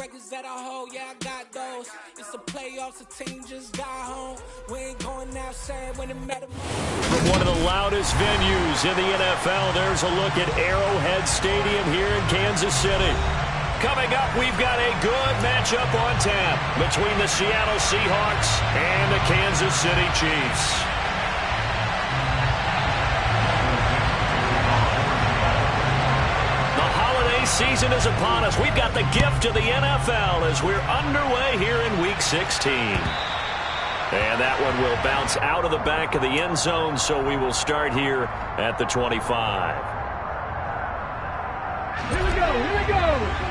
records that I hold, yeah, I got those. It's the playoffs, the team just got home. We ain't going outside when it matters. From one of the loudest venues in the NFL, there's a look at Arrowhead Stadium here in Kansas City. Coming up, we've got a good matchup on tap between the Seattle Seahawks and the Kansas City Chiefs. Season is upon us. We've got the gift of the NFL as we're underway here in Week 16. And that one will bounce out of the back of the end zone, so we will start here at the 25. Here we go, here we go.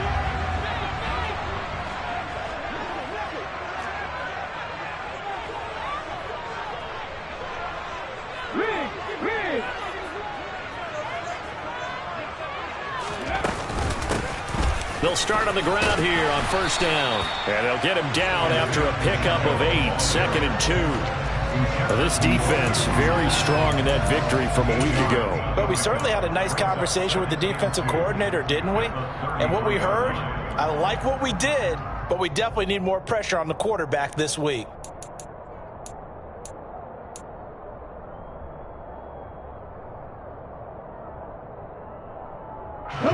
They'll start on the ground here on first down. And they'll get him down after a pickup of 8, 2nd and 2. Well, this defense very strong in that victory from a week ago. But we certainly had a nice conversation with the defensive coordinator, didn't we? And what we heard, I like what we did, but we definitely need more pressure on the quarterback this week.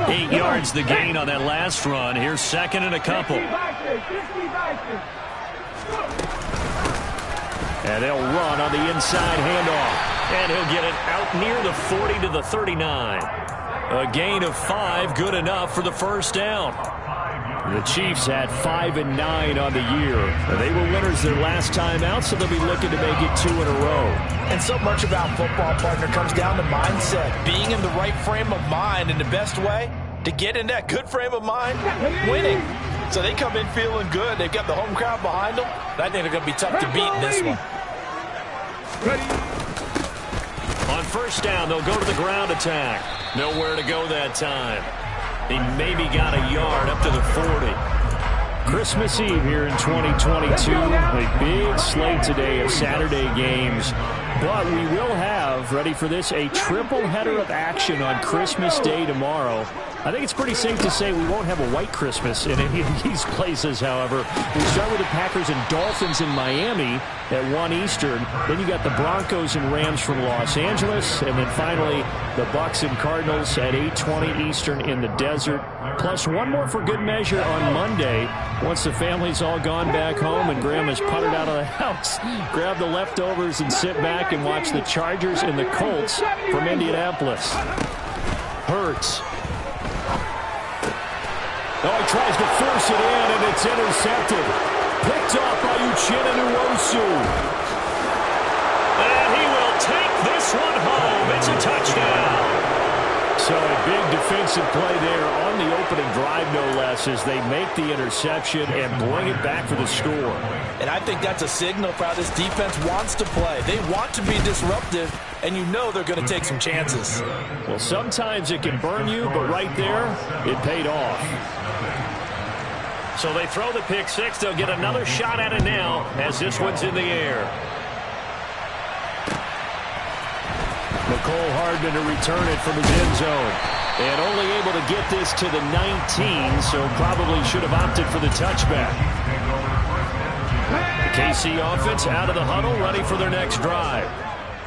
8 yards the gain on that last run. Here's 2nd and a couple. And they'll run on the inside handoff. And he'll get it out near the 40 to the 39. A gain of 5, good enough for the first down. The Chiefs had 5 and 9 on the year. They were winners their last time out, so they'll be looking to make it 2 in a row. And so much about football, partner, comes down to mindset. Being in the right frame of mind, and the best way to get in that good frame of mind, winning. So they come in feeling good. They've got the home crowd behind them. I think they're going to be tough to beat in this one. On first down, they'll go to the ground attack. Nowhere to go that time. He maybe got a yard up to the 40. Christmas Eve here in 2022. A big slate today of Saturday games. But we will have, ready for this, a triple header of action on Christmas Day tomorrow. I think it's pretty safe to say we won't have a white Christmas in any of these places, however. We start with the Packers and Dolphins in Miami at 1 Eastern. Then you got the Broncos and Rams from Los Angeles. And then finally, the Bucs and Cardinals at 8:20 Eastern in the desert. Plus one more for good measure on Monday. Once the family's all gone back home and Grandma's puttered out of the house, grab the leftovers and sit back and watch the Chargers and the Colts from Indianapolis. Hurts. Oh, he tries to force it in, and it's intercepted. Picked off by Uchenna Nwosu. And he will take this one home. It's a touchdown. So a big defensive play there on the opening drive, no less, as they make the interception and bring it back for the score. And I think that's a signal for how this defense wants to play. They want to be disruptive, and you know they're going to take some chances. Well, sometimes it can burn you, but right there, it paid off. So they throw the pick six. They'll get another shot at it now as this one's in the air. McCole Hardman to return it from his end zone. And only able to get this to the 19, so probably should have opted for the touchback. The KC offense out of the huddle, ready for their next drive.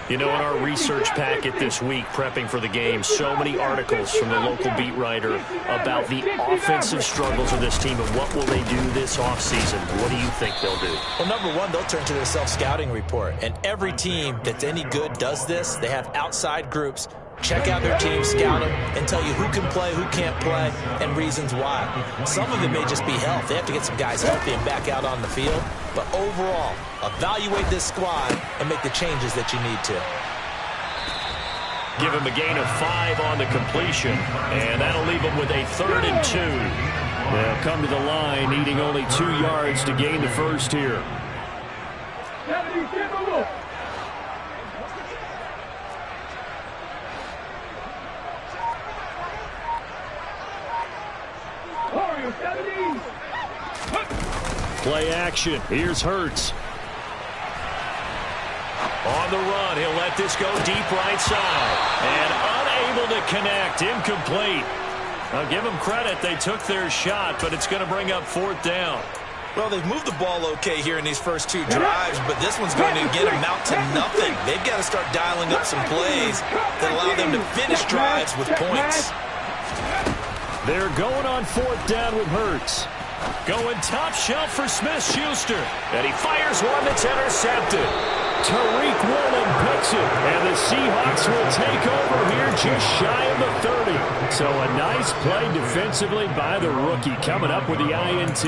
You know, in our research packet this week, prepping for the game, so many articles from the local beat writer about the offensive struggles of this team and what will they do this offseason. What do you think they'll do? Well, number one, they'll turn to their self-scouting report. And every team that's any good does this. They have outside groups. Check out their team, scout them, and tell you who can play, who can't play, and reasons why. Some of it may just be health. They have to get some guys healthy and back out on the field. But overall, evaluate this squad and make the changes that you need to. Give him a gain of 5 on the completion, and that'll leave him with a 3rd and 2. They'll come to the line, needing only 2 yards to gain the first here. Play action. Here's Hurts. On the run, he'll let this go deep right side. And unable to connect. Incomplete. I'll give them credit. They took their shot, but it's going to bring up 4th down. Well, they've moved the ball okay here in these first 2 drives, but this one's going to get them out to nothing. They've got to start dialing up some plays that allow them to finish drives with points. They're going on 4th down with Hurts. Going top shelf for Smith-Schuster. And he fires one that's intercepted. Tariq Woolen picks it. And the Seahawks will take over here just shy of the 30. So a nice play defensively by the rookie coming up with the INT.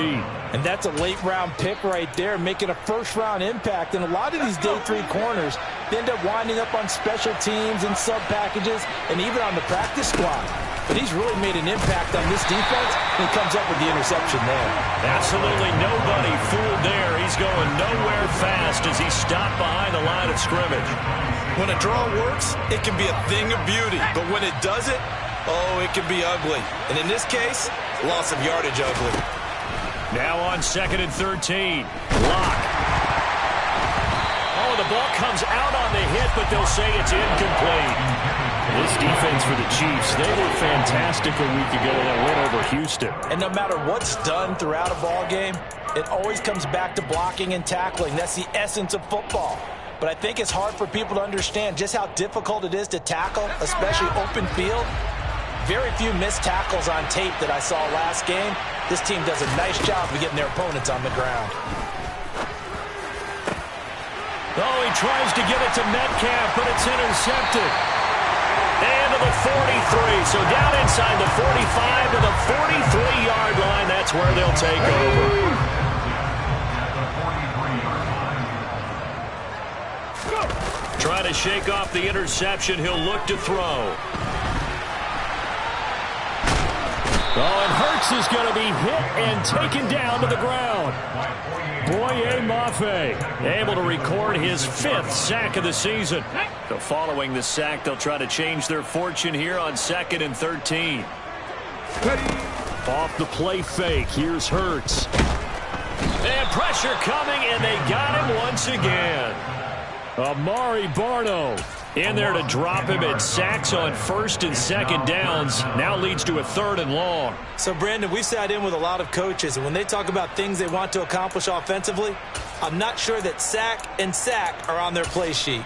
And that's a late-round pick right there, making a first-round impact. And a lot of these day 3 corners end up winding up on special teams and sub-packages and even on the practice squad. But he's really made an impact on this defense, and he comes up with the interception there. Absolutely nobody fooled there. He's going nowhere fast as he stopped behind the line of scrimmage. When a draw works, it can be a thing of beauty. But when it doesn't, oh, it can be ugly. And in this case, loss of yardage ugly. Now on 2nd and 13. Lock. Oh, the ball comes out on the hit, but they'll say it's incomplete. This defense for the Chiefs, they were fantastic a week ago in that win over Houston. And no matter what's done throughout a ball game, it always comes back to blocking and tackling. That's the essence of football. But I think it's hard for people to understand just how difficult it is to tackle, especially open field. Very few missed tackles on tape that I saw last game. This team does a nice job of getting their opponents on the ground. Oh, he tries to give it to Metcalf, but it's intercepted. And to the 43, so down inside the 45 to the 43-yard line. That's where they'll take over. Try to shake off the interception. He'll look to throw. Oh, and Hurts is going to be hit and taken down to the ground. Boye Mafe able to record his 5th sack of the season. So following the sack, they'll try to change their fortune here on 2nd and 13. Off the play fake, here's Hurts. And pressure coming, and they got him once again. Amari Barno in there to drop him at sacks on 1st and 2nd downs. Now leads to a 3rd and long. So, Brandon, we sat in with a lot of coaches, and when they talk about things they want to accomplish offensively, I'm not sure that sack and sack are on their play sheet.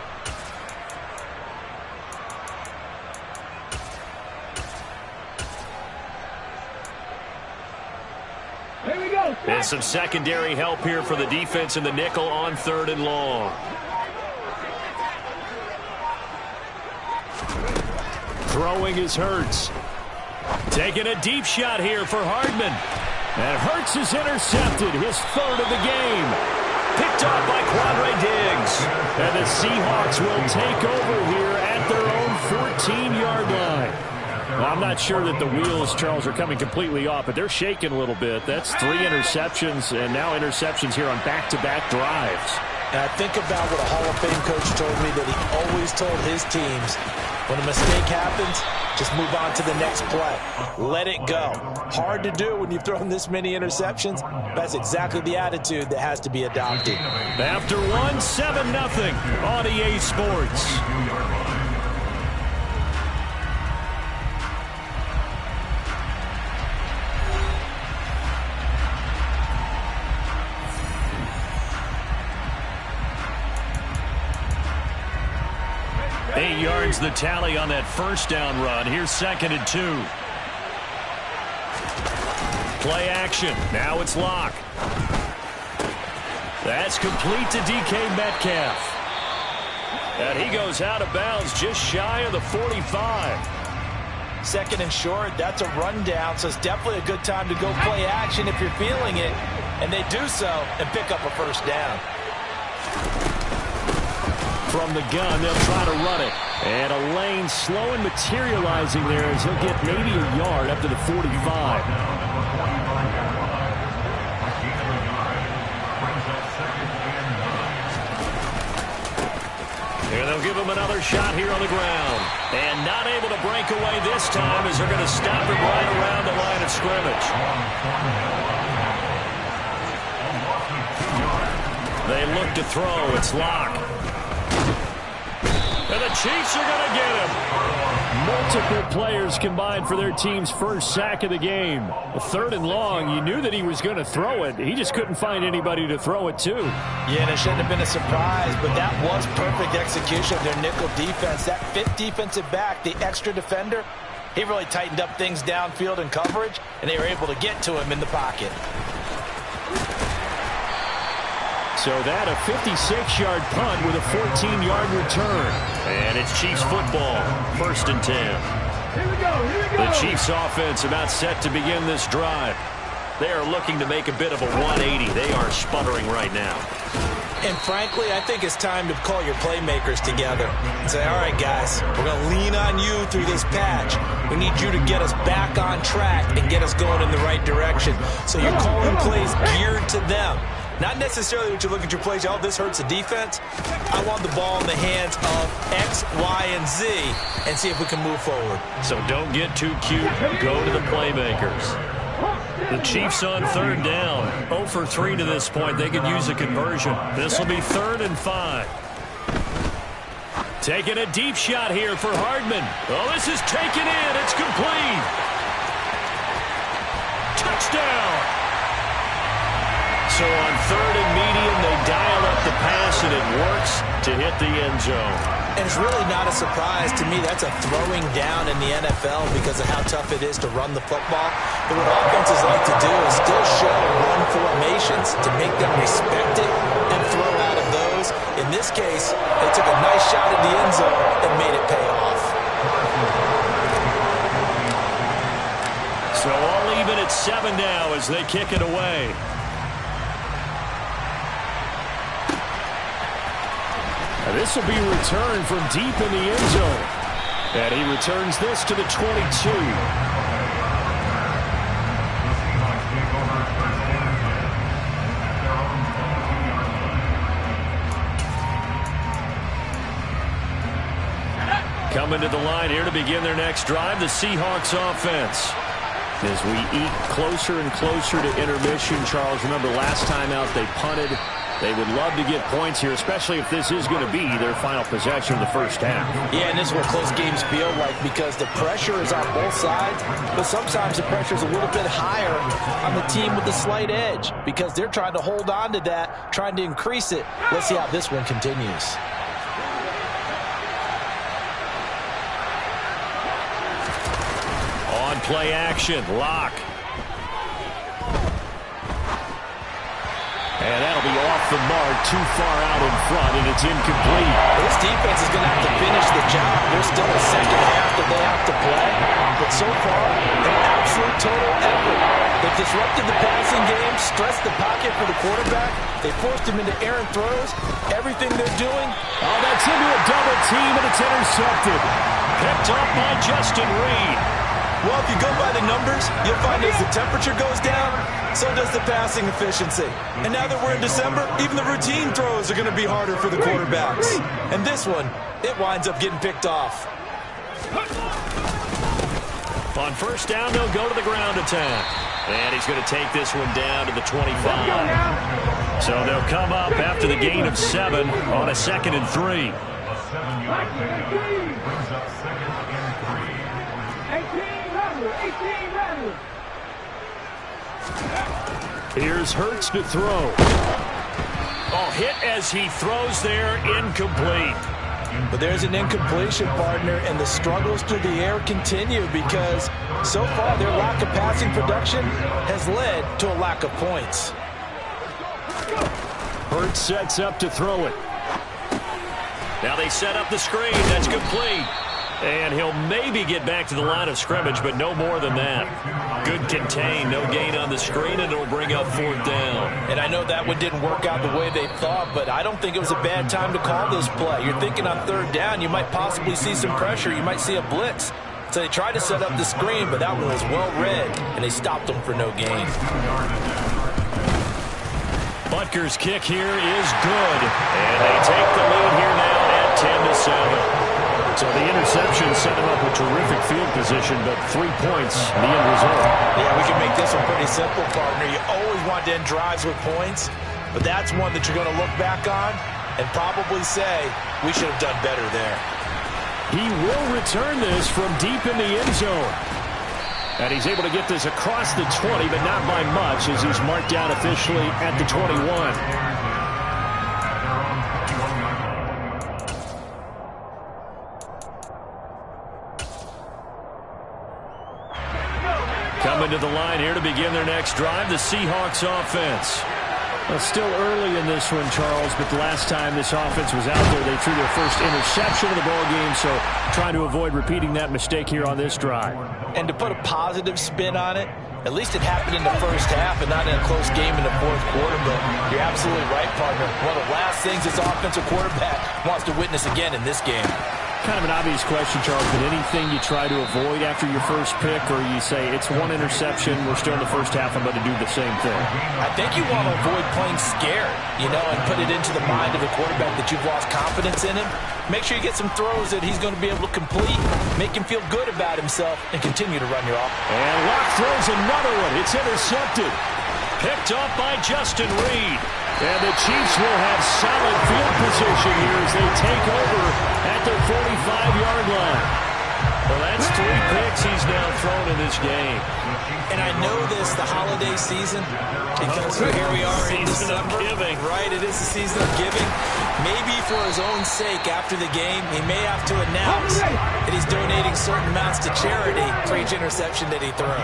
Here we go. And some secondary help here for the defense in the nickel on 3rd and long. Throwing is Hurts. Taking a deep shot here for Hardman. And Hurts is intercepted, his 3rd of the game. Picked off by Quandre Diggs. And the Seahawks will take over here at their own 14-yard line. Well, I'm not sure that the wheels, Charles, are coming completely off, but they're shaking a little bit. That's 3 interceptions, and now interceptions here on back-to-back drives. And I think about what a Hall of Fame coach told me that he always told his teams, when a mistake happens, just move on to the next play. Let it go. Hard to do when you've thrown this many interceptions. That's exactly the attitude that has to be adopted. After one, 7-0 on EA Sports. Yards the tally on that 1st down run. Here's 2nd and 2. Play action. Now it's Lock. That's complete to DK Metcalf. And he goes out of bounds just shy of the 45. 2nd and short. That's a rundown, so it's definitely a good time to go play action if you're feeling it. And they do so and pick up a 1st down. From the gun, they'll try to run it. And a lane slow and materializing there as he'll get maybe a yard up to the 45. And they'll give him another shot here on the ground. And not able to break away this time as they're going to stop him right around the line of scrimmage. They look to throw. It's Lock. And the Chiefs are going to get him. Multiple players combined for their team's first sack of the game. A 3rd and long, you knew that he was going to throw it. He just couldn't find anybody to throw it to. Yeah, and it shouldn't have been a surprise, but that was perfect execution of their nickel defense. That 5th defensive back, the extra defender, he really tightened up things downfield in coverage, and they were able to get to him in the pocket. So that a 56-yard punt with a 14-yard return. And it's Chiefs football, 1st and 10. Here we go. The Chiefs offense about set to begin this drive. They are looking to make a bit of a 180. They are sputtering right now. And frankly, I think it's time to call your playmakers together and say, all right, guys, we're going to lean on you through this patch. We need you to get us back on track and get us going in the right direction. So you're calling plays geared to them. Not necessarily what you look at your plays, oh, this hurts the defense. I want the ball in the hands of X, Y, and Z and see if we can move forward. So don't get too cute. Go to the playmakers. The Chiefs on 3rd down. 0 for 3 to this point. They could use a conversion. This will be 3rd and 5. Taking a deep shot here for Hardman. Oh, this is taken in. It's complete. Touchdown. So on 3rd and medium, they dial up the pass, and it works to hit the end zone. And it's really not a surprise to me. That's a throwing down in the NFL because of how tough it is to run the football. But what offenses like to do is still show run formations to make them respect it and throw out of those. In this case, they took a nice shot at the end zone and made it pay off. So all even at 7 now as they kick it away. This will be returned from deep in the end zone. And he returns this to the 22. Coming to the line here to begin their next drive, the Seahawks offense. As we eat closer and closer to intermission, Charles, remember last time out they punted. They would love to get points here, especially if this is going to be their final possession of the first half. Yeah, and this is what close games feel like because the pressure is on both sides, but sometimes the pressure is a little bit higher on the team with the slight edge because they're trying to hold on to that, trying to increase it. Let's see how this one continues. On play action, Lock. And that'll be off the mark, too far out in front, and it's incomplete. This defense is going to have to finish the job. There's still a second half that they have to play. But so far, an absolute total effort. They've disrupted the passing game, stressed the pocket for the quarterback. They forced him into errant throws. Everything they're doing. Oh, that's into a double team, and it's intercepted. Picked up by Justin Reed. Well, if you go by the numbers, you'll find as the temperature goes down, so does the passing efficiency. And now that we're in December, even the routine throws are going to be harder for the quarterbacks. And this one, it winds up getting picked off. On 1st down, they'll go to the ground attack. And he's going to take this one down to the 25. So they'll come up after the gain of 7 on a 2nd and 3. 18 runners. Here's Hurts to throw. Oh, hit as he throws there, incomplete. But there's an incompletion, partner, and the struggles through the air continue because so far their lack of passing production has led to a lack of points. Hurts sets up to throw it. Now they set up the screen. That's complete. And he'll maybe get back to the line of scrimmage, but no more than that. Good contain, no gain on the screen, and it'll bring up 4th down. And I know that one didn't work out the way they thought, but I don't think it was a bad time to call this play. You're thinking on 3rd down, you might possibly see some pressure. You might see a blitz. So they tried to set up the screen, but that one was well read, and they stopped them for no gain. Butker's kick here is good. And they take the lead here now at 10-7. So the interception set him up with terrific field position, but 3 points, the end result. Yeah, we can make this one pretty simple, partner. You always want to end drives with points, but that's one that you're going to look back on and probably say, we should have done better there. He will return this from deep in the end zone. And he's able to get this across the 20, but not by much, as he's marked down officially at the 21. Coming to the line here to begin their next drive, the Seahawks offense. Well, still early in this one, Charles, but the last time this offense was out there, they threw their first interception of the ball game, so trying to avoid repeating that mistake here on this drive. And to put a positive spin on it, at least it happened in the first half and not in a close game in the fourth quarter, but you're absolutely right, partner. One of the last things this offensive quarterback wants to witness again in this game. Kind of an obvious question, Charles, but anything you try to avoid after your first pick, or you say it's one interception, we're still in the first half, I'm going to do the same thing? I think you want to avoid playing scared, and put it into the mind of the quarterback that you've lost confidence in him. Make sure you get some throws that he's going to be able to complete, make him feel good about himself, and continue to run your offense. And Locke throws another one. It's intercepted. Picked off by Justin Reed. And the Chiefs will have solid field position here as they take over at their 45-yard line. Well, that's 3 picks he's now thrown in this game. And I know this, the holiday season, because here we are in December. Giving. Right, it is the season of giving. Maybe for his own sake after the game, he may have to announce that he's donating certain amounts to charity for each interception that he threw.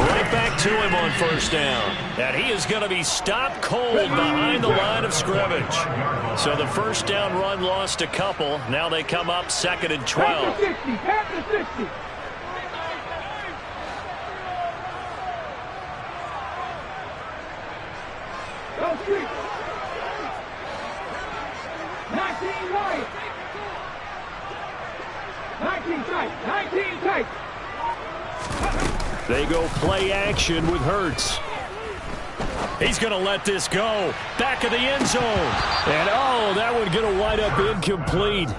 Right back to him on first down. And he is going to be stopped cold behind the line of scrimmage. So the first down run lost a couple. Now they come up 2nd and 12. Pass to 60. Go street. 19 right. 19 tight. 19 tight. They go play action with Hurts. He's going to let this go. Back of the end zone. And, that one going to wind up incomplete.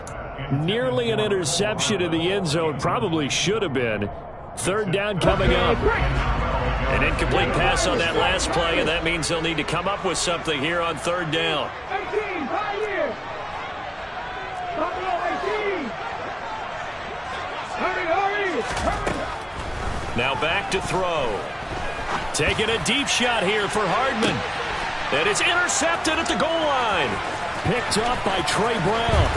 Nearly an interception in the end zone. Probably should have been. 3rd down coming up. An incomplete pass on that last play, and that means they'll need to come up with something here on 3rd down. 18, right here. 18. Hurry. Now back to throw. Taking a deep shot here for Hardman. And it's intercepted at the goal line. Picked up by Trey Brown.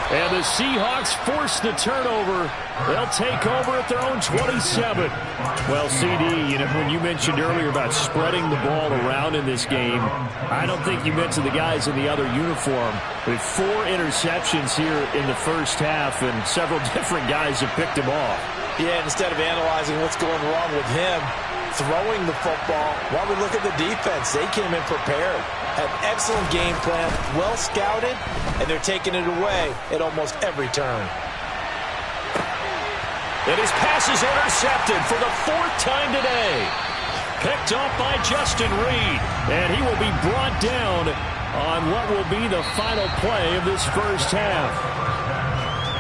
And the Seahawks force the turnover. They'll take over at their own 27. Well, CD, when you mentioned earlier about spreading the ball around in this game, I don't think you mentioned the guys in the other uniform. With 4 interceptions here in the first half, and several different guys have picked him off. Yeah, instead of analyzing what's going wrong with him, throwing the football, while we look at the defense, they came in prepared. Had excellent game plan, well scouted, and they're taking it away at almost every turn. And his pass is intercepted for the 4th time today. Picked off by Justin Reed, and he will be brought down on what will be the final play of this first half.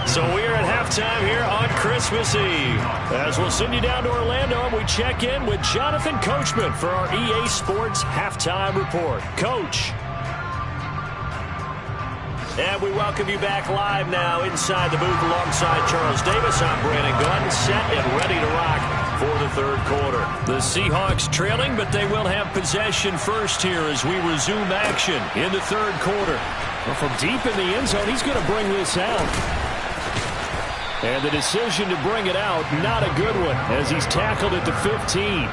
So we're at halftime here on Christmas Eve. As we'll send you down to Orlando, and we check in with Jonathan Coachman for our EA Sports Halftime Report. Coach. And we welcome you back live now inside the booth alongside Charles Davis. I'm Brandon Gunn, set and ready to rock for the 3rd quarter. The Seahawks trailing, but they will have possession first here as we resume action in the 3rd quarter. Well, from deep in the end zone, he's going to bring this out. And the decision to bring it out, not a good one, as he's tackled at the 15.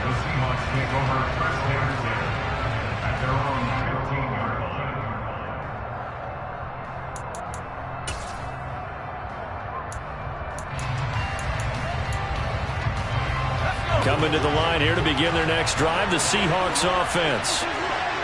Coming to the line here to begin their next drive, the Seahawks offense.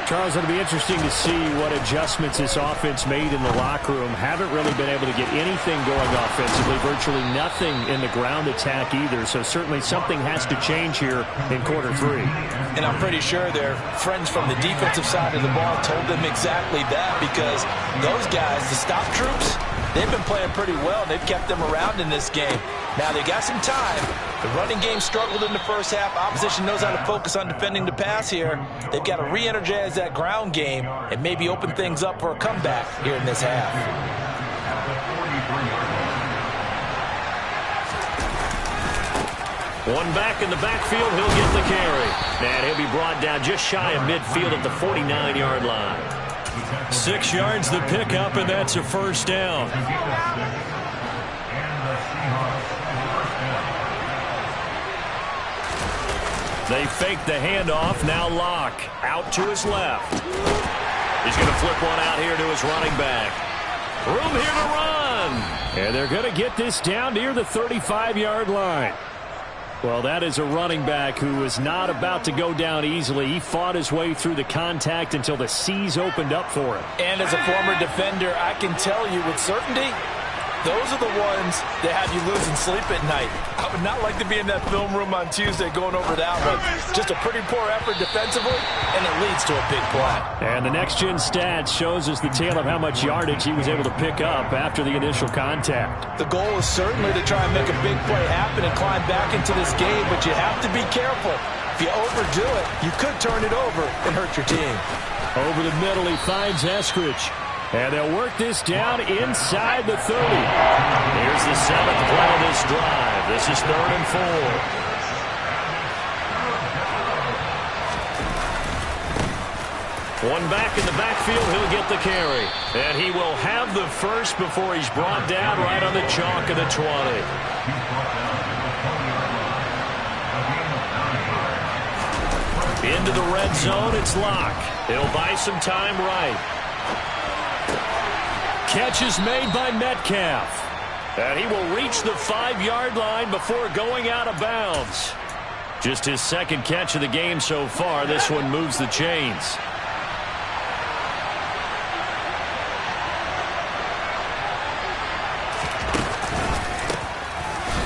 Charles, it'll be interesting to see what adjustments this offense made in the locker room. Haven't really been able to get anything going offensively, virtually nothing in the ground attack either. So certainly something has to change here in quarter 3. And I'm pretty sure their friends from the defensive side of the ball told them exactly that, because those guys, the stop troops, they've been playing pretty well. They've kept them around in this game. Now, they got some time. The running game struggled in the first half. Opposition knows how to focus on defending the pass here. They've got to re-energize that ground game and maybe open things up for a comeback here in this half. One back in the backfield, he'll get the carry. And he'll be brought down just shy of midfield at the 49-yard line. 6 yards the pickup, and that's a first down. They fake the handoff. Now Locke out to his left. He's going to flip one out here to his running back. Room here to run. And they're going to get this down near the 35-yard line. Well, that is a running back who was not about to go down easily. He fought his way through the contact until the seas opened up for him. And as a former defender, I can tell you with certainty, those are the ones that have you losing sleep at night. I would not like to be in that film room on Tuesday going over that one. Just a pretty poor effort defensively, and it leads to a big play. And the next-gen stats shows us the tale of how much yardage he was able to pick up after the initial contact. The goal is certainly to try and make a big play happen and climb back into this game, but you have to be careful. If you overdo it, you could turn it over and hurt your team. Over the middle, he finds Eskridge. And they'll work this down inside the 30. Here's the 7th play of this drive. This is 3rd and 4. One back in the backfield, he'll get the carry. And he will have the first before he's brought down right on the chalk of the 20. Into the red zone, it's Locke. He'll buy some time right. Catch is made by Metcalf. And he will reach the 5-yard line before going out of bounds. Just his second catch of the game so far. This one moves the chains.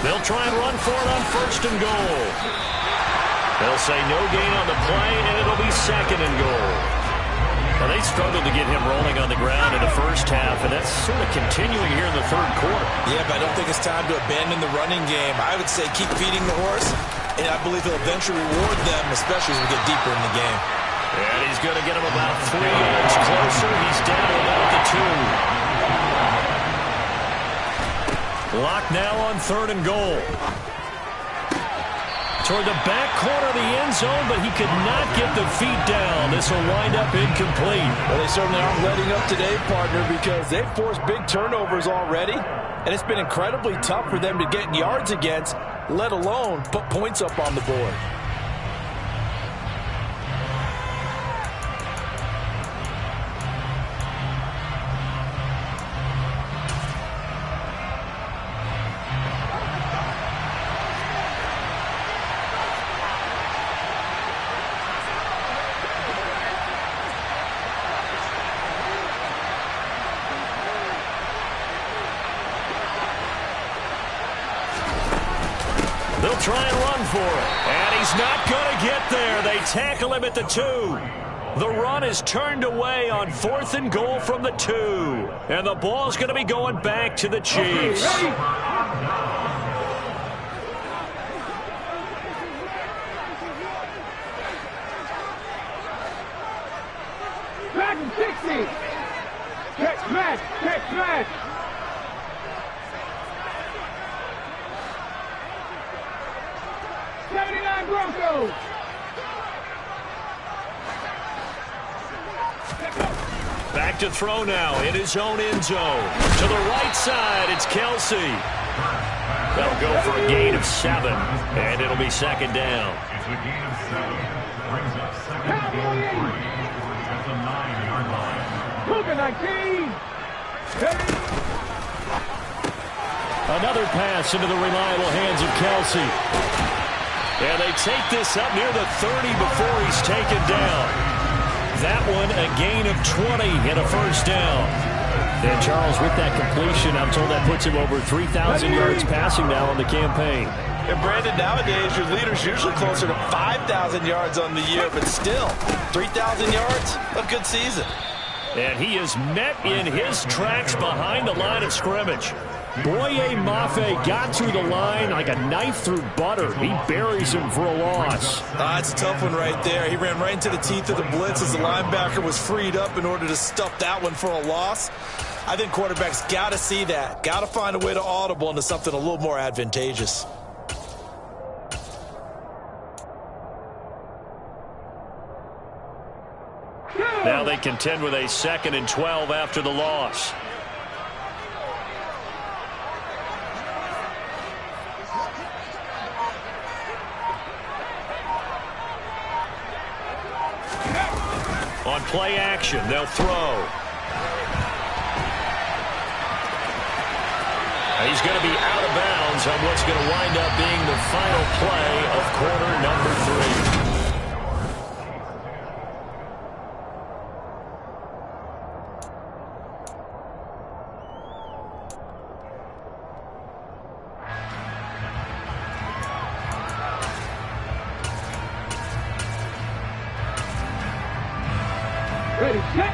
They'll try and run for it on 1st and goal. They'll say no gain on the play, and it'll be 2nd and goal. Well, they struggled to get him rolling on the ground in the first half, and that's sort of continuing here in the 3rd quarter. Yeah, but I don't think it's time to abandon the running game. I would say keep feeding the horse, and I believe he'll eventually reward them, especially as we get deeper in the game. And he's going to get him about 3 yards closer. He's down to about the 2. Lock now on 3rd and goal. Toward the back corner of the end zone, but he could not get the feet down. This will wind up incomplete. Well, they certainly aren't letting up today, partner, because they've forced big turnovers already, and it's been incredibly tough for them to get yards against, let alone put points up on the board. They'll try and run for it. And he's not going to get there. They tackle him at the 2. The run is turned away on 4th and goal from the 2. And the ball's going to be going back to the Chiefs. Back and 60. Catch match. Catch match. Broncos. Back to throw now in his own end zone. To the right side, it's Kelsey. That'll go for a gain of 7, and it'll be 2nd down. It's a gain of 7. Brings up 2nd and goal at the 9-yard line. Luka 19. Another pass into the reliable hands of Kelsey. And they take this up near the 30 before he's taken down. That one a gain of 20 and a 1st down. And Charles, with that completion, I'm told that puts him over 3,000 yards passing now on the campaign. And Brandon, nowadays your leader's usually closer to 5,000 yards on the year, but still, 3,000 yards, a good season. And he is met in his tracks behind the line of scrimmage. Boye Mafe got through the line like a knife through butter. He buries him for a loss. That's a tough one right there. He ran right into the teeth of the blitz as the linebacker was freed up in order to stuff that one for a loss. I think quarterbacks got to see that. Got to find a way to audible into something a little more advantageous. Now they contend with a 2nd and 12 after the loss. On play action, they'll throw. He's going to be out of bounds on what's going to wind up being the final play of quarter number 3.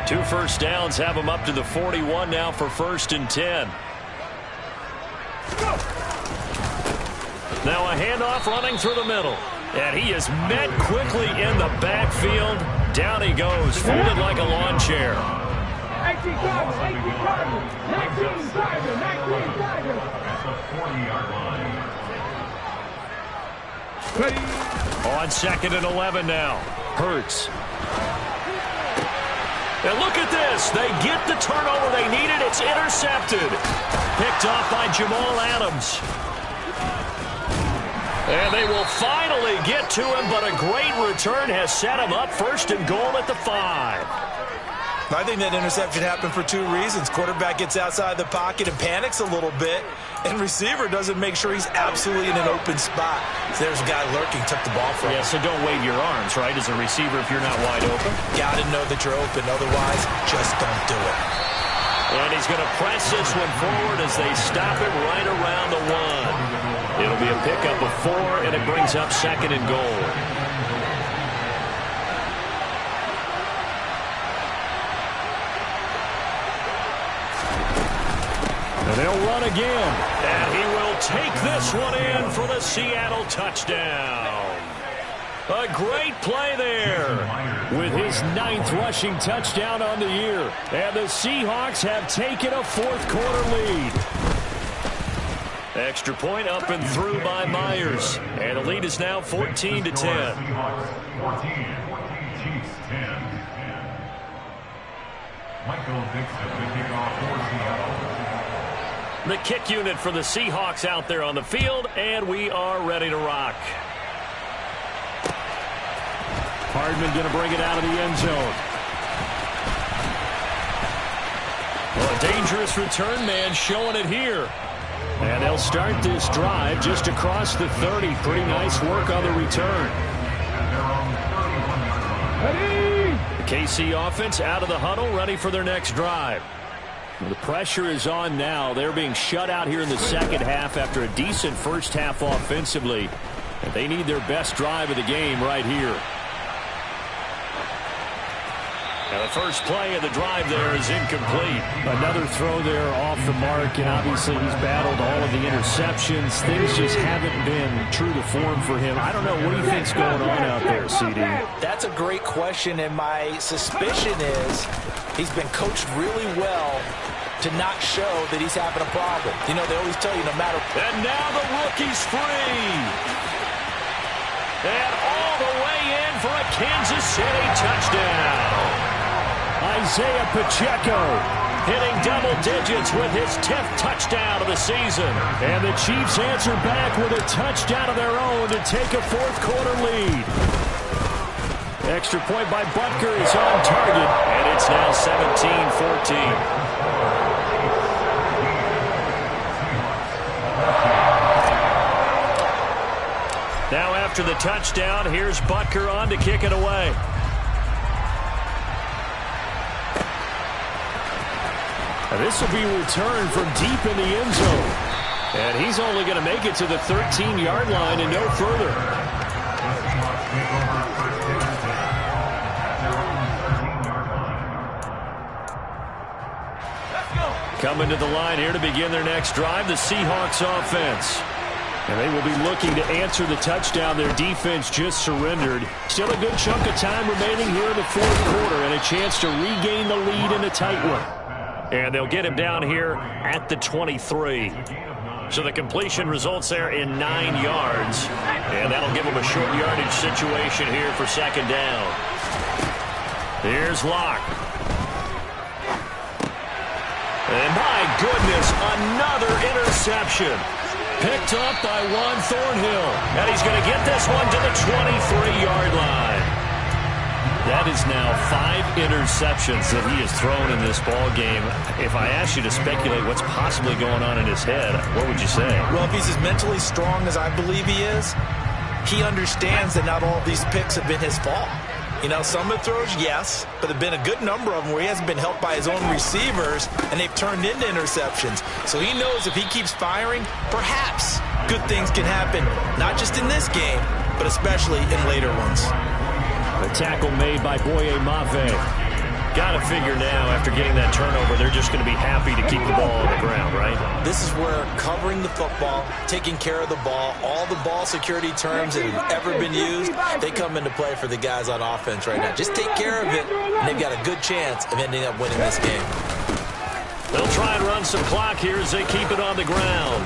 Two first downs have him up to the 41 now for 1st and 10. Now a handoff running through the middle. And he is met quickly in the backfield. Down he goes, folded like a lawn chair. 19 Tigers, 19 Tigers, 19 Tigers, 19 Tigers. At the 40-yard line. On 2nd and 11 now. Hurts. And look at this. They get the turnover they needed. It's intercepted. Picked off by Jamal Adams. And they will finally get to him, but a great return has set him up 1st and goal at the 5. I think that interception happened for 2 reasons. Quarterback gets outside the pocket and panics a little bit, and receiver doesn't make sure he's absolutely in an open spot. So there's a guy lurking, took the ball from him. Yeah, so don't wave your arms, right, as a receiver if you're not wide open. Got to know that you're open. Otherwise, just don't do it. And he's going to press this one forward as they stop it right around the 1. It'll be a pickup of 4, and it brings up 2nd and goal. And they'll run again. And he will take this one in for the Seattle touchdown. A great play there with his 9th rushing touchdown on the year. And the Seahawks have taken a 4th quarter lead. Extra point up and through by Myers. And the lead is now 14-10. 14, Chiefs 10. Michael Dixon to kick off for Seattle. The kick unit for the Seahawks out there on the field, and we are ready to rock. Hardman going to bring it out of the end zone. Well, a dangerous return man showing it here. And they'll start this drive just across the 30. Pretty nice work on the return. The KC offense out of the huddle, ready for their next drive. The pressure is on now. They're being shut out here in the 2nd half after a decent first half offensively. And they need their best drive of the game right here. Now the first play of the drive there is incomplete. Another throw there off the mark, and obviously he's battled all of the interceptions. Things just haven't been true to form for him. I don't know. What do you think's going on out there, CD? That's a great question, and my suspicion is he's been coached really well to not show that he's having a problem. You know, they always tell you no matter. And now the rookie's free. And all the way in for a Kansas City touchdown. Isaiah Pacheco hitting double digits with his 10th touchdown of the season. And the Chiefs answer back with a touchdown of their own to take a 4th quarter lead. Extra point by Butker is on target, and it's now 17-14. Now after the touchdown, here's Butker on to kick it away. And this will be returned from deep in the end zone. And he's only going to make it to the 13-yard line and no further. Coming to the line here to begin their next drive, the Seahawks offense. And they will be looking to answer the touchdown their defense just surrendered. Still a good chunk of time remaining here in the fourth quarter and a chance to regain the lead in a tight one. And they'll get him down here at the 23. So the completion results there in 9 yards. And that'll give them a short yardage situation here for second down. Here's Locke. And my goodness, another interception. Picked up by Juan Thornhill. And he's going to get this one to the 23-yard line. That is now 5 interceptions that he has thrown in this ball game. If I asked you to speculate what's possibly going on in his head, what would you say? Well, if he's as mentally strong as I believe he is, he understands that not all of these picks have been his fault. You know, some of the throws, yes, but there have been a good number of them where he hasn't been helped by his own receivers, and they've turned into interceptions. So he knows if he keeps firing, perhaps good things can happen, not just in this game, but especially in later ones. A tackle made by Boye Mafe. Got to figure now, after getting that turnover, they're just going to be happy to keep the ball on the ground, right? This is where covering the football, taking care of the ball, all the ball security terms that have ever been used, they come into play for the guys on offense right now. Just take care of it, and they've got a good chance of ending up winning this game. They'll try and run some clock here as they keep it on the ground.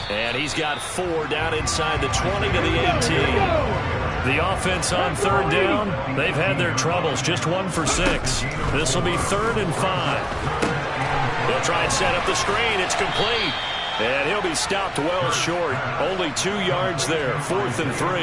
And he's got 4 down inside the 20 to the 18. The offense on third down, they've had their troubles, just 1 for 6. This will be 3rd and 5. They'll try and set up the screen. It's complete. And he'll be stopped well short. Only 2 yards there, 4th and 3.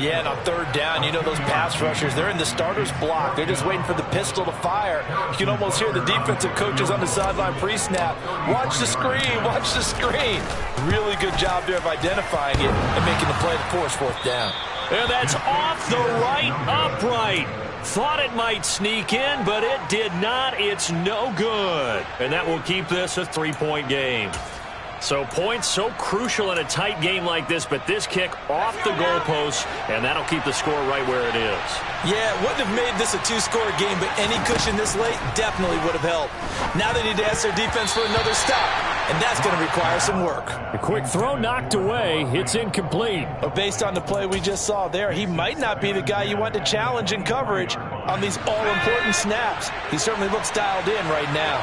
Yeah, and on third down, you know those pass rushers, they're in the starter's block. They're just waiting for the pistol to fire. You can almost hear the defensive coaches on the sideline pre-snap. Watch the screen, watch the screen. Really good job there of identifying it and making the play to force 4th down. And that's off the right upright. Thought it might sneak in, but it did not. It's no good. And that will keep this a 3-point game. So points so crucial in a tight game like this, but this kick off the goalpost, and that'll keep the score right where it is. Yeah, it wouldn't have made this a 2-score game, but any cushion this late definitely would have helped. Now they need to ask their defense for another stop, and that's going to require some work. A quick throw knocked away. It's incomplete. But based on the play we just saw there, he might not be the guy you want to challenge in coverage on these all-important snaps. He certainly looks dialed in right now.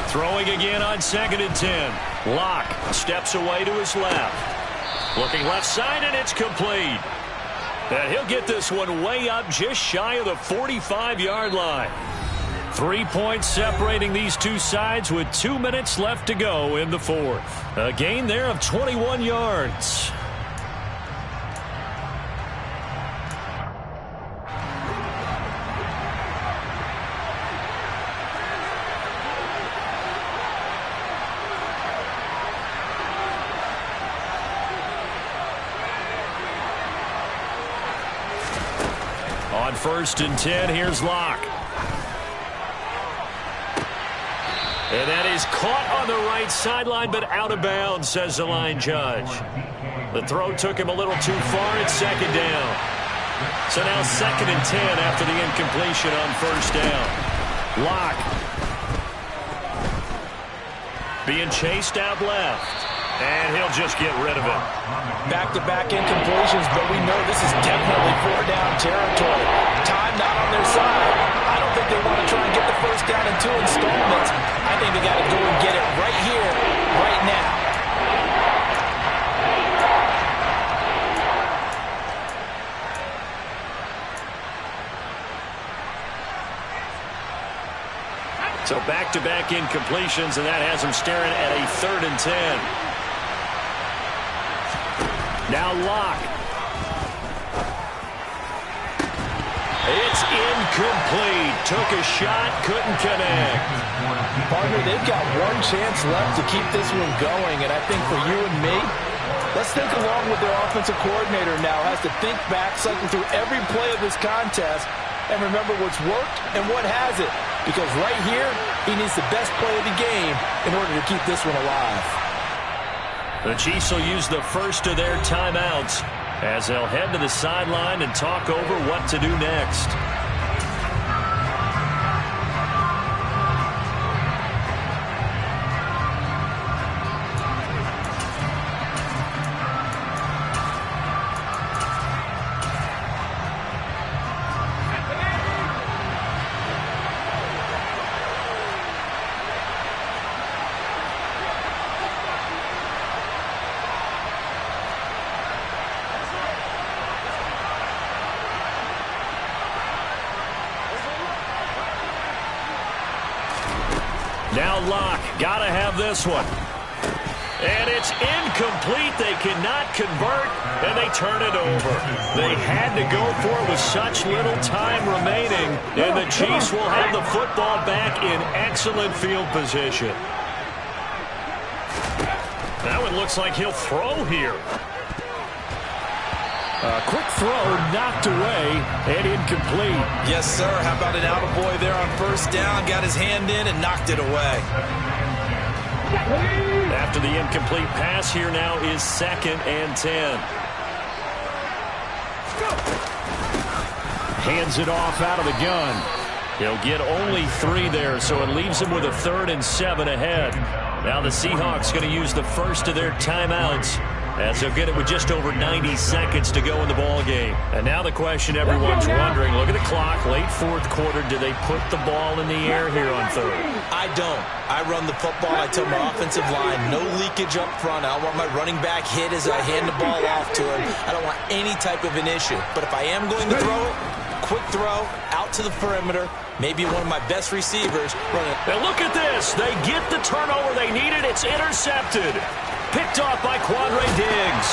Throwing again on 2nd and 10. Locke steps away to his left. Looking left side, and it's complete. And he'll get this one way up just shy of the 45-yard line. 3 points separating these two sides with 2 minutes left to go in the 4th. A gain there of 21 yards. On 1st and 10, here's Locke. And that is caught on the right sideline, but out of bounds, says the line judge. The throw took him a little too far. It's 2nd down. So now 2nd and 10 after the incompletion on 1st down. Locke being chased out left. And he'll just get rid of it. Back-to-back incompletions, but we know this is definitely 4-down territory. Time not on their side. I don't think they want to try and get the 1st down in 2 installments. I think they got to go and get it right here, right now. So back-to-back incompletions, and that has them staring at a 3rd and 10. Now Locke. It's incomplete. Took a shot, couldn't connect. Partner, they've got one chance left to keep this one going, and I think for you and me, let's think along with their offensive coordinator now. Has to think back, cycle through every play of this contest, and remember what's worked and what hasn't. Because right here, He needs the best play of the game in order to keep this one alive. The Chiefs will use the first of their timeouts as they'll head to the sideline and talk over what to do next. Now Locke, gotta have this one. And it's incomplete. They cannot convert, and they turn it over. They had to go for it with such little time remaining, and the Chiefs will have the football back in excellent field position. Now it looks like he'll throw here. Quick throw, knocked away, and incomplete. Yes, sir. How about an attaboy there on first down? Got his hand in and knocked it away. After the incomplete pass, here now is 2nd and 10. Hands it off out of the gun. He'll get only 3 there, so it leaves him with a 3rd and 7 ahead. Now the Seahawks going to use the first of their timeouts, as they'll get it with just over 90 seconds to go in the ball game. And now the question everyone's wondering, look at the clock, late 4th quarter, do they put the ball in the air here on 3rd? I don't. I run the football. I tell my offensive line, no leakage up front. I don't want my running back hit as I hand the ball off to him. I don't want any type of an issue. But if I am going to throw it, quick throw, out to the perimeter, maybe one of my best receivers running. And look at this. They get the turnover they needed. It's intercepted. Picked off by Quandre Diggs.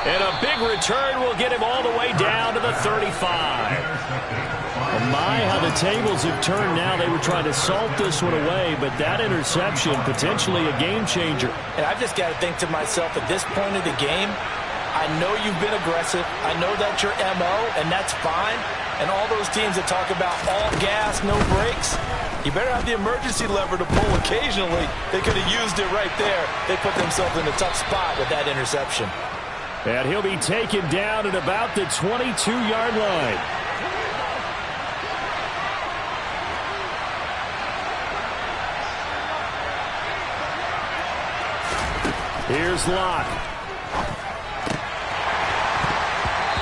And a big return will get him all the way down to the 35. Oh my, how the tables have turned now. They were trying to salt this one away, but that interception, potentially a game changer. And I've just got to think to myself, at this point of the game, I know you've been aggressive. I know that's your MO, and that's fine. And all those teams that talk about all gas, no brakes, you better have the emergency lever to pull occasionally. They could have used it right there. They put themselves in a tough spot with that interception. And he'll be taken down at about the 22-yard line. Here's Locke.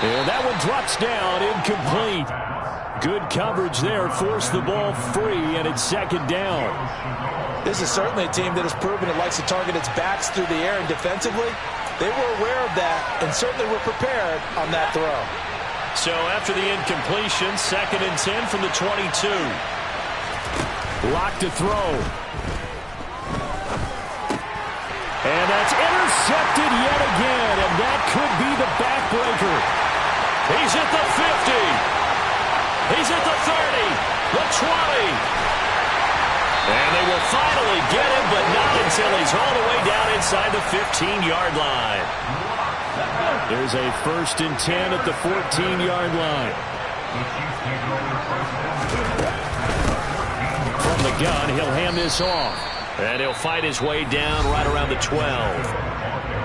And that one drops down, incomplete. Good coverage there, forced the ball free, and it's 2nd down. This is certainly a team that has proven it likes to target its backs through the air, and defensively, they were aware of that and certainly were prepared on that throw. So after the incompletion, 2nd and 10 from the 22. Locke to throw. And that's intercepted yet again, and that could be the backbreaker. He's at the 50. He's at the 30, the 20. And they will finally get him, but not until he's all the way down inside the 15-yard line. There's a 1st and 10 at the 14-yard line. From the gun, he'll hand this off. And he'll fight his way down right around the 12.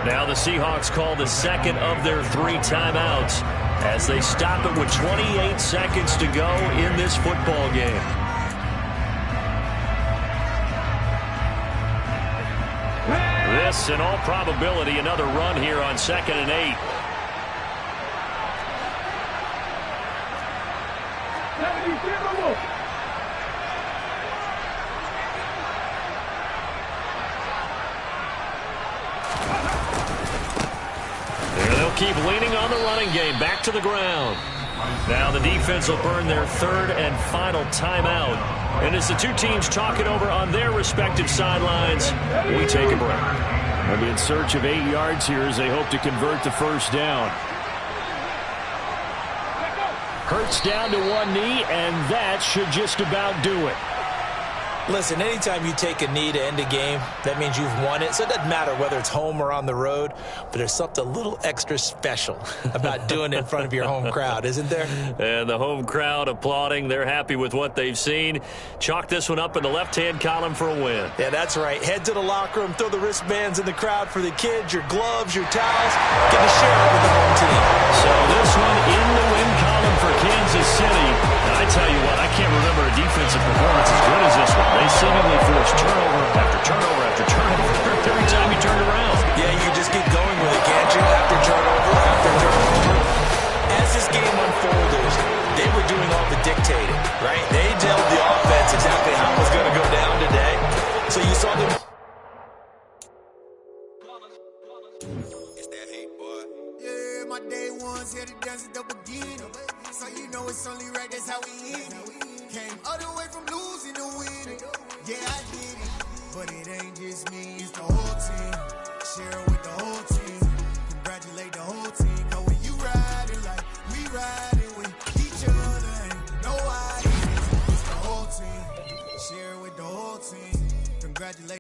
Now the Seahawks call the 2nd of their 3 timeouts as they stop it with 28 seconds to go in this football game. This, in all probability, another run here on 2nd and 8. They'll keep leaning on the running game. Back to the ground. Now the defense will burn their 3rd and final timeout. And as the two teams talk it over on their respective sidelines, we take a break. They'll be in search of 8 yards here as they hope to convert the first down. Hurts down to one knee, and that should just about do it. Listen, anytime you take a knee to end a game, that means you've won it. So it doesn't matter whether it's home or on the road, but there's something a little extra special about doing it in front of your home crowd, isn't there? And the home crowd applauding. They're happy with what they've seen. Chalk this one up in the left-hand column for a win. Yeah, that's right. Head to the locker room, throw the wristbands in the crowd for the kids, your gloves, your towels. Get to share it with the home team. So this one in the win column for Kansas City. And I tell you what, I can't remember a defensive performance as good as this one. They seemingly forced turnover after turnover after turnover every time you turned around. Yeah, you just keep going with it, can't you? After turnover, after turnover. As this game unfolded, they were doing all the dictating, right? They told the offense exactly how it was going to go down today. So you saw them. It's that hate, boy. Yeah, my day ones here to dance at the beginning. So you know it's only right, that's how we eat it. Came all the way from losing to winning. Yeah, I did it. But it ain't just me, it's the whole team. Share